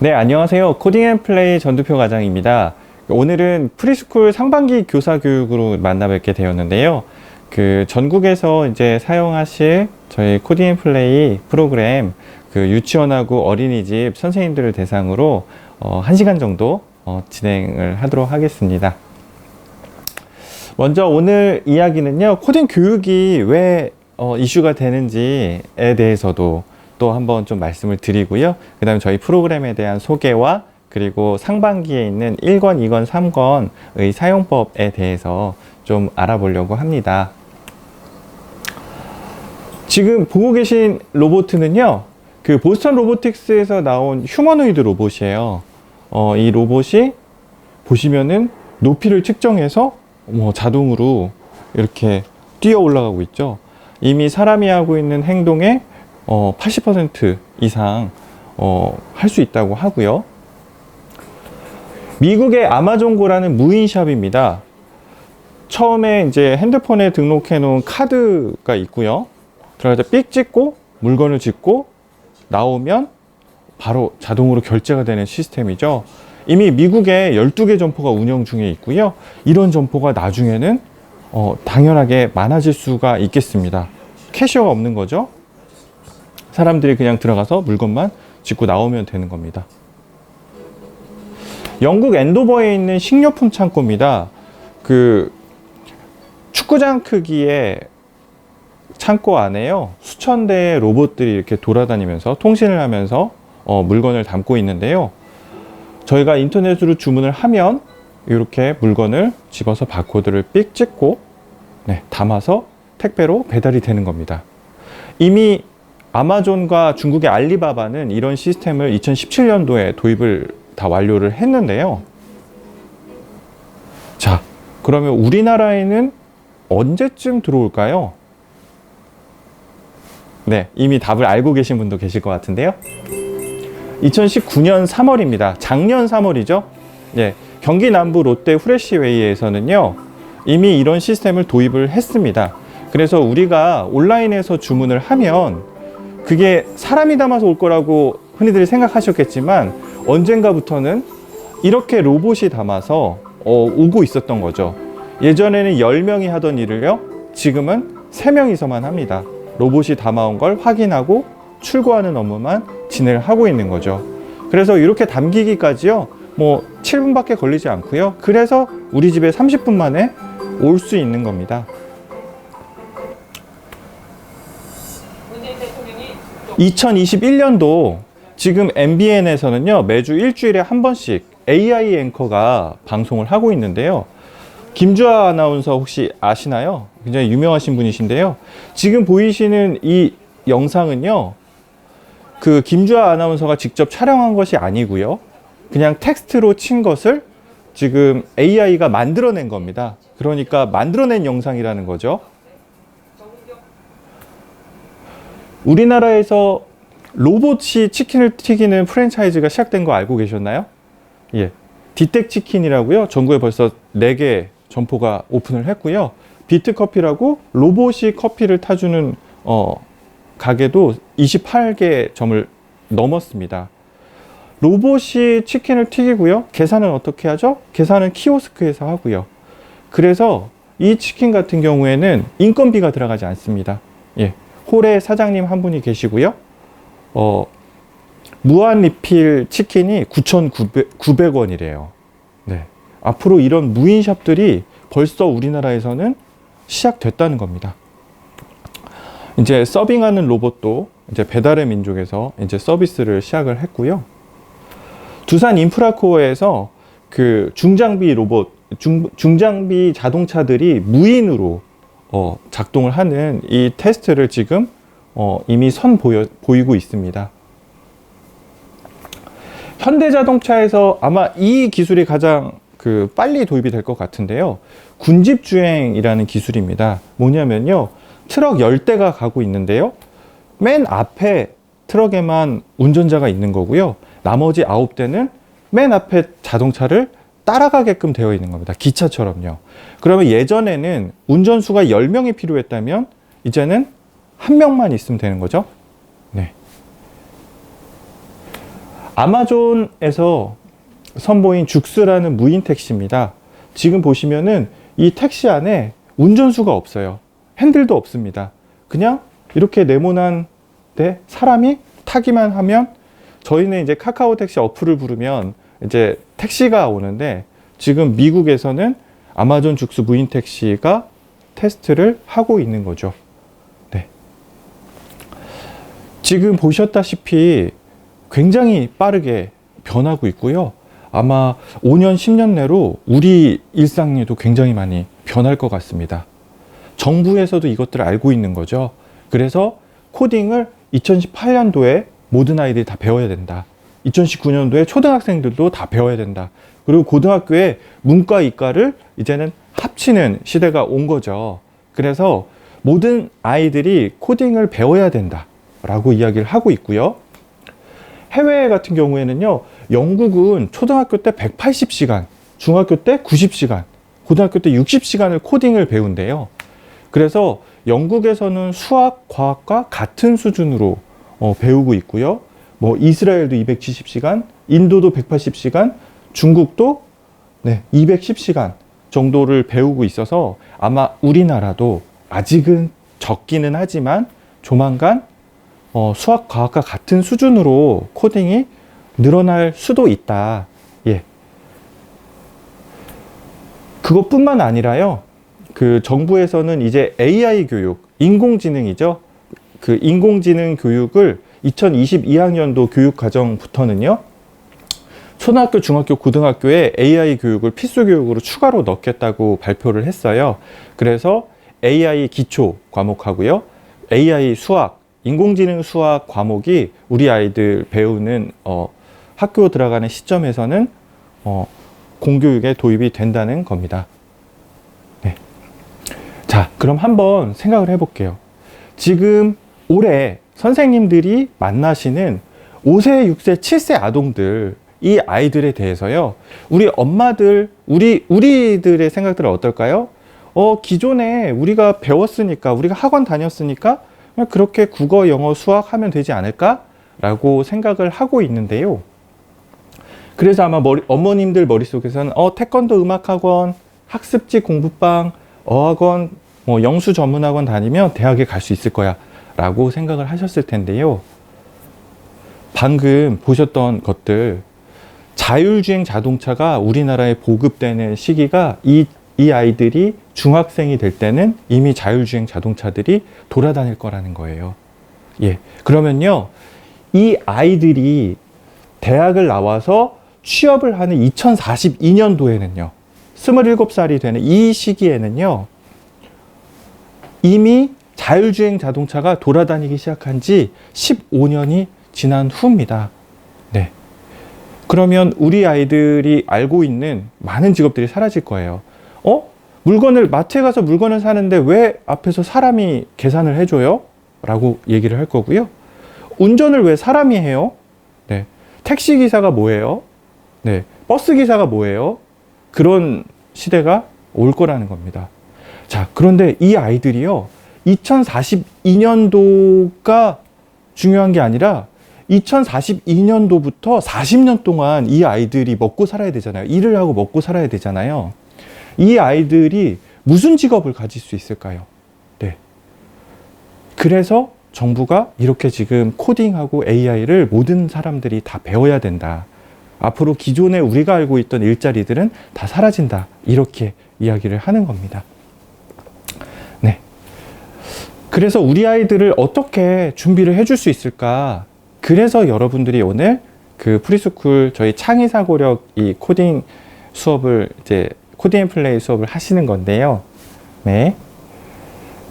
네, 안녕하세요. 코딩앤플레이 전두표 과장입니다. 오늘은 프리스쿨 상반기 교사 교육으로 만나뵙게 되었는데요. 전국에서 이제 사용하실 저희 코딩앤플레이 프로그램 유치원하고 어린이집 선생님들을 대상으로 1시간 정도 진행을 하도록 하겠습니다. 먼저 오늘 이야기는요, 코딩 교육이 왜 이슈가 되는지에 대해서도 또 한번 좀 말씀을 드리고요. 그 다음에 저희 프로그램에 대한 소개와 그리고 상반기에 있는 1권, 2권, 3권의 사용법에 대해서 좀 알아보려고 합니다. 지금 보고 계신 로봇은요, 보스턴 로보틱스에서 나온 휴머노이드 로봇이에요. 이 로봇이 보시면은 높이를 측정해서 자동으로 이렇게 뛰어 올라가고 있죠. 이미 사람이 하고 있는 행동의 80% 이상 할 수 있다고 하고요. 미국의 아마존고라는 무인샵입니다. 처음에 이제 핸드폰에 등록해 놓은 카드가 있고요. 들어가서 삑 찍고 물건을 짓고 나오면 바로 자동으로 결제가 되는 시스템이죠. 이미 미국에 12개 점포가 운영 중에 있고요. 이런 점포가 나중에는 당연하게 많아질 수가 있겠습니다. 캐셔가 없는 거죠. 사람들이 그냥 들어가서 물건만 짓고 나오면 되는 겁니다. 영국 앤도버에 있는 식료품 창고입니다. 축구장 크기의 창고 안에요, 수천 대의 로봇들이 이렇게 돌아다니면서 통신을 하면서 물건을 담고 있는데요. 저희가 인터넷으로 주문을 하면 이렇게 물건을 집어서 바코드를 삑 찍고 담아서 택배로 배달이 되는 겁니다. 이미 아마존과 중국의 알리바바는 이런 시스템을 2017년도에 도입을 다 완료를 했는데요. 자, 그러면 우리나라에는 언제쯤 들어올까요? 네, 이미 답을 알고 계신 분도 계실 것 같은데요. 2019년 3월입니다. 작년 3월이죠. 예, 경기 남부 롯데 후레쉬웨이에서는요, 이미 이런 시스템을 도입을 했습니다. 그래서 우리가 온라인에서 주문을 하면 그게 사람이 담아서 올 거라고 흔히들 생각하셨겠지만 언젠가부터는 이렇게 로봇이 담아서 오고 있었던 거죠. 예전에는 10명이 하던 일을요, 지금은 3명이서만 합니다. 로봇이 담아온 걸 확인하고 출고하는 업무만 진행을 하고 있는 거죠. 그래서 이렇게 담기기까지요, 7분밖에 걸리지 않고요. 그래서 우리 집에 30분 만에 올 수 있는 겁니다. 2021년도 지금 MBN에서는요, 매주 일주일에 한 번씩 AI 앵커가 방송을 하고 있는데요. 김주아 아나운서 혹시 아시나요? 굉장히 유명하신 분이신데요. 지금 보이시는 이 영상은요, 김주아 아나운서가 직접 촬영한 것이 아니고요. 그냥 텍스트로 친 것을 지금 AI가 만들어낸 겁니다. 그러니까 만들어낸 영상이라는 거죠. 우리나라에서 로봇이 치킨을 튀기는 프랜차이즈가 시작된 거 알고 계셨나요? 예, 디텍치킨이라고요. 전국에 벌써 4개 점포가 오픈을 했고요. 비트커피라고 로봇이 커피를 타주는 가게도 28개 점을 넘었습니다. 로봇이 치킨을 튀기고요. 계산은 어떻게 하죠? 계산은 키오스크에서 하고요. 그래서 이 치킨 같은 경우에는 인건비가 들어가지 않습니다. 예. 홀에 사장님 한 분이 계시고요. 무한 리필 치킨이 9,900원이래요. 네. 앞으로 이런 무인샵들이 벌써 우리나라에서는 시작됐다는 겁니다. 이제 서빙하는 로봇도 이제 배달의 민족에서 이제 서비스를 시작을 했고요. 두산 인프라코어에서 중장비 로봇, 중장비 자동차들이 무인으로 작동을 하는 이 테스트를 지금 이미 보이고 있습니다. 현대자동차에서 아마 이 기술이 가장 빨리 도입이 될 것 같은데요. 군집주행이라는 기술입니다. 뭐냐면요, 트럭 10대가 가고 있는데요. 맨 앞에 트럭에만 운전자가 있는 거고요. 나머지 9대는 맨 앞에 자동차를 따라가게끔 되어 있는 겁니다. 기차처럼요. 그러면 예전에는 운전수가 10명이 필요했다면 이제는 1명만 있으면 되는 거죠. 네. 아마존에서 선보인 죽스라는 무인 택시입니다. 지금 보시면은 이 택시 안에 운전수가 없어요. 핸들도 없습니다. 그냥 이렇게 네모난 데 사람이 타기만 하면, 저희는 이제 카카오 택시 어플을 부르면 이제 택시가 오는데, 지금 미국에서는 아마존 죽스 무인 택시가 테스트를 하고 있는 거죠. 네. 지금 보셨다시피 굉장히 빠르게 변하고 있고요. 아마 5년, 10년 내로 우리 일상에도 굉장히 많이 변할 것 같습니다. 정부에서도 이것들을 알고 있는 거죠. 그래서 코딩을 2018년도에 모든 아이들이 다 배워야 된다. 2019년도에 초등학생들도 다 배워야 된다. 그리고 고등학교에 문과, 이과를 이제는 합치는 시대가 온 거죠. 그래서 모든 아이들이 코딩을 배워야 된다라고 이야기를 하고 있고요. 해외 같은 경우에는요, 영국은 초등학교 때 180시간, 중학교 때 90시간, 고등학교 때 60시간을 코딩을 배운대요. 그래서 영국에서는 수학, 과학과 같은 수준으로 배우고 있고요. 뭐 이스라엘도 270시간, 인도도 180시간, 중국도 210시간 정도를 배우고 있어서 아마 우리나라도 아직은 적기는 하지만 조만간 수학, 과학과 같은 수준으로 코딩이 늘어날 수도 있다. 예. 그것뿐만 아니라요. 그 정부에서는 이제 AI 교육, 인공지능이죠. 그 인공지능 교육을 2022학년도 교육과정부터는요, 초등학교, 중학교, 고등학교에 AI 교육을 필수 교육으로 추가로 넣겠다고 발표를 했어요. 그래서 AI 기초 과목하고요, AI 수학, 인공지능 수학 과목이 우리 아이들 배우는 학교 들어가는 시점에서는 공교육에 도입이 된다는 겁니다. 네. 자, 그럼 한번 생각을 해볼게요. 지금 올해 선생님들이 만나시는 5세, 6세, 7세 아동들, 이 아이들에 대해서요, 우리 엄마들, 우리들의 생각들은 어떨까요? 기존에 우리가 배웠으니까, 우리가 학원 다녔으니까 그냥 그렇게 국어, 영어, 수학 하면 되지 않을까? 라고 생각을 하고 있는데요. 그래서 아마 어머님들 머릿속에서는 태권도 음악학원, 학습지 공부방, 어학원, 뭐 영수 전문학원 다니면 대학에 갈 수 있을 거야 라고 생각을 하셨을 텐데요. 방금 보셨던 것들, 자율주행 자동차가 우리나라에 보급되는 시기가 이 아이들이 중학생이 될 때는 이미 자율주행 자동차들이 돌아다닐 거라는 거예요. 예. 그러면요, 이 아이들이 대학을 나와서 취업을 하는 2042년도에는요, 27살이 되는 이 시기에는요, 이미 자율주행 자동차가 돌아다니기 시작한 지 15년이 지난 후입니다. 네. 그러면 우리 아이들이 알고 있는 많은 직업들이 사라질 거예요. 마트에 가서 물건을 사는데 왜 앞에서 사람이 계산을 해줘요? 라고 얘기를 할 거고요. 운전을 왜 사람이 해요? 네. 택시기사가 뭐예요? 네. 버스기사가 뭐예요? 그런 시대가 올 거라는 겁니다. 자, 그런데 이 아이들이요, 2042년도가 중요한 게 아니라 2042년도부터 40년 동안 이 아이들이 먹고 살아야 되잖아요. 일을 하고 먹고 살아야 되잖아요. 이 아이들이 무슨 직업을 가질 수 있을까요? 네. 그래서 정부가 이렇게 지금 코딩하고 AI를 모든 사람들이 다 배워야 된다. 앞으로 기존에 우리가 알고 있던 일자리들은 다 사라진다. 이렇게 이야기를 하는 겁니다. 네. 그래서 우리 아이들을 어떻게 준비를 해줄 수 있을까? 그래서 여러분들이 오늘 그 프리스쿨 저희 창의사고력 이 코딩 수업을 이제 코딩 앤 플레이 수업을 하시는 건데요. 네.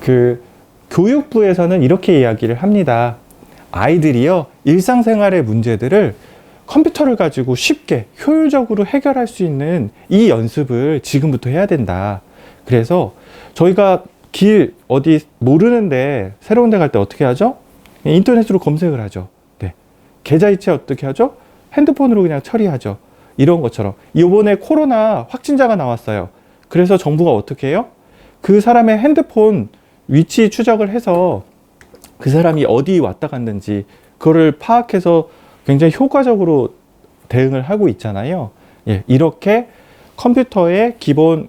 그 교육부에서는 이렇게 이야기를 합니다. 아이들이요, 일상생활의 문제들을 컴퓨터를 가지고 쉽게 효율적으로 해결할 수 있는 이 연습을 지금부터 해야 된다. 그래서 저희가 길 어디 모르는데 새로운 데 갈 때 어떻게 하죠? 인터넷으로 검색을 하죠. 네. 계좌이체 어떻게 하죠? 핸드폰으로 그냥 처리하죠. 이런 것처럼 이번에 코로나 확진자가 나왔어요. 그래서 정부가 어떻게 해요? 그 사람의 핸드폰 위치 추적을 해서 그 사람이 어디 왔다 갔는지 그거를 파악해서 굉장히 효과적으로 대응을 하고 있잖아요. 예, 이렇게 컴퓨팅의 기본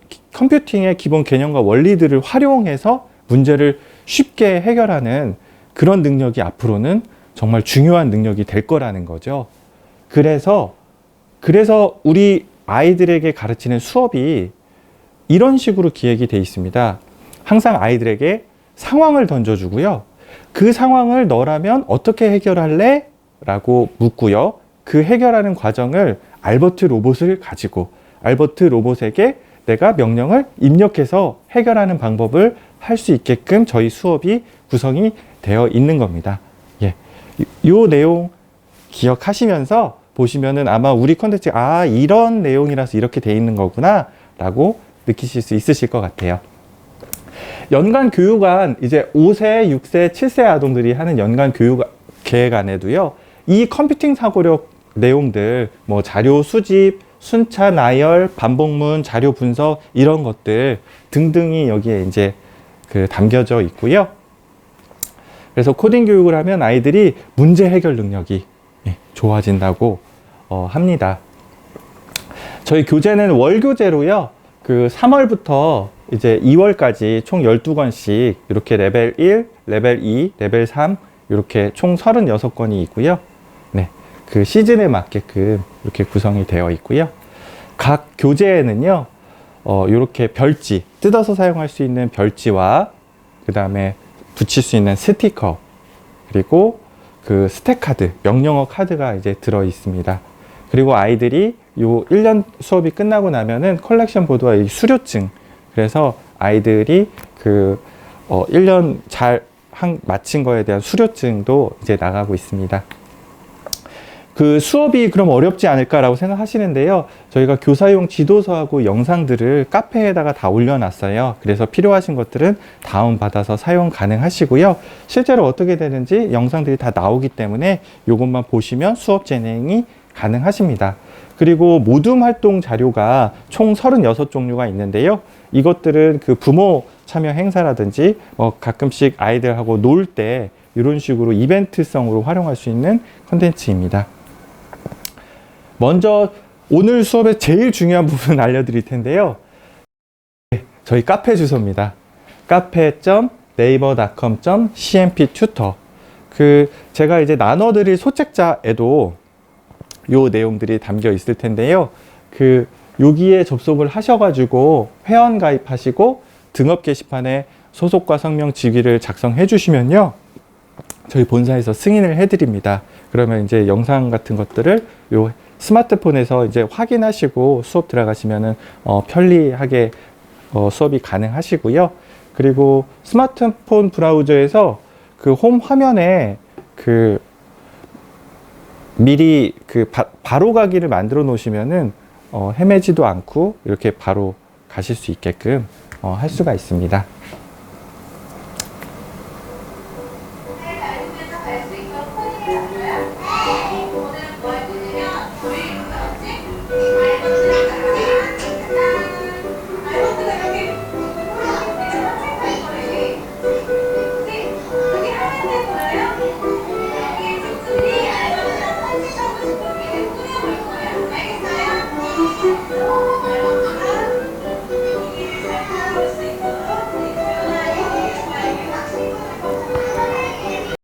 개념과 원리들을 활용해서 문제를 쉽게 해결하는 그런 능력이 앞으로는 정말 중요한 능력이 될 거라는 거죠. 그래서 우리 아이들에게 가르치는 수업이 이런 식으로 기획이 돼 있습니다. 항상 아이들에게 상황을 던져주고요. 그 상황을 너라면 어떻게 해결할래? 라고 묻고요. 그 해결하는 과정을 알버트 로봇을 가지고 알버트 로봇에게 내가 명령을 입력해서 해결하는 방법을 할 수 있게끔 저희 수업이 구성이 되어 있는 겁니다. 예. 요 내용 기억하시면서 보시면은 아마 우리 컨텐츠, 이런 내용이라서 이렇게 돼 있는 거구나 라고 느끼실 수 있으실 것 같아요. 연간 교육안, 이제 5세, 6세, 7세 아동들이 하는 연간 교육 계획 안에도요, 이 컴퓨팅 사고력 내용들, 뭐 자료 수집, 순차 나열, 반복문, 자료 분석, 이런 것들 등등이 여기에 이제 담겨져 있고요. 그래서 코딩 교육을 하면 아이들이 문제 해결 능력이 좋아진다고 합니다. 저희 교재는 월 교재로요, 3월부터 이제 2월까지 총 12권씩 이렇게 레벨 1, 레벨 2, 레벨 3 이렇게 총 36권이 있고요. 네, 그 시즌에 맞게끔 이렇게 구성이 되어 있고요. 각 교재에는요, 이렇게 별지, 뜯어서 사용할 수 있는 별지와 그 다음에 붙일 수 있는 스티커, 그리고 그 스택 카드, 명령어 카드가 이제 들어 있습니다. 그리고 아이들이 요 1년 수업이 끝나고 나면은 컬렉션 보드와 이 수료증, 그래서 아이들이 1년 잘 마친 거에 대한 수료증도 이제 나가고 있습니다. 그 수업이 그럼 어렵지 않을까라고 생각하시는데요. 저희가 교사용 지도서하고 영상들을 카페에다가 다 올려놨어요. 그래서 필요하신 것들은 다운받아서 사용 가능하시고요. 실제로 어떻게 되는지 영상들이 다 나오기 때문에 이것만 보시면 수업 진행이 가능하십니다. 그리고 모둠 활동 자료가 총 36종류가 있는데요. 이것들은 그 부모 참여 행사라든지 가끔씩 아이들하고 놀 때 이런 식으로 이벤트성으로 활용할 수 있는 컨텐츠입니다. 먼저 오늘 수업의 제일 중요한 부분 알려드릴 텐데요. 저희 카페 주소입니다. cafe.naver.com.cmptutor. 제가 이제 나눠드릴 소책자에도 요 내용들이 담겨 있을 텐데요. 여기에 접속을 하셔가지고 회원 가입하시고 등업 게시판에 소속과 성명 직위를 작성해 주시면요, 저희 본사에서 승인을 해드립니다. 그러면 이제 영상 같은 것들을 요 스마트폰에서 이제 확인하시고 수업 들어가시면은 편리하게 수업이 가능하시고요. 그리고 스마트폰 브라우저에서 홈 화면에 미리 바로 가기를 만들어 놓으시면은 헤매지도 않고 이렇게 바로 가실 수 있게끔 할 수가 있습니다.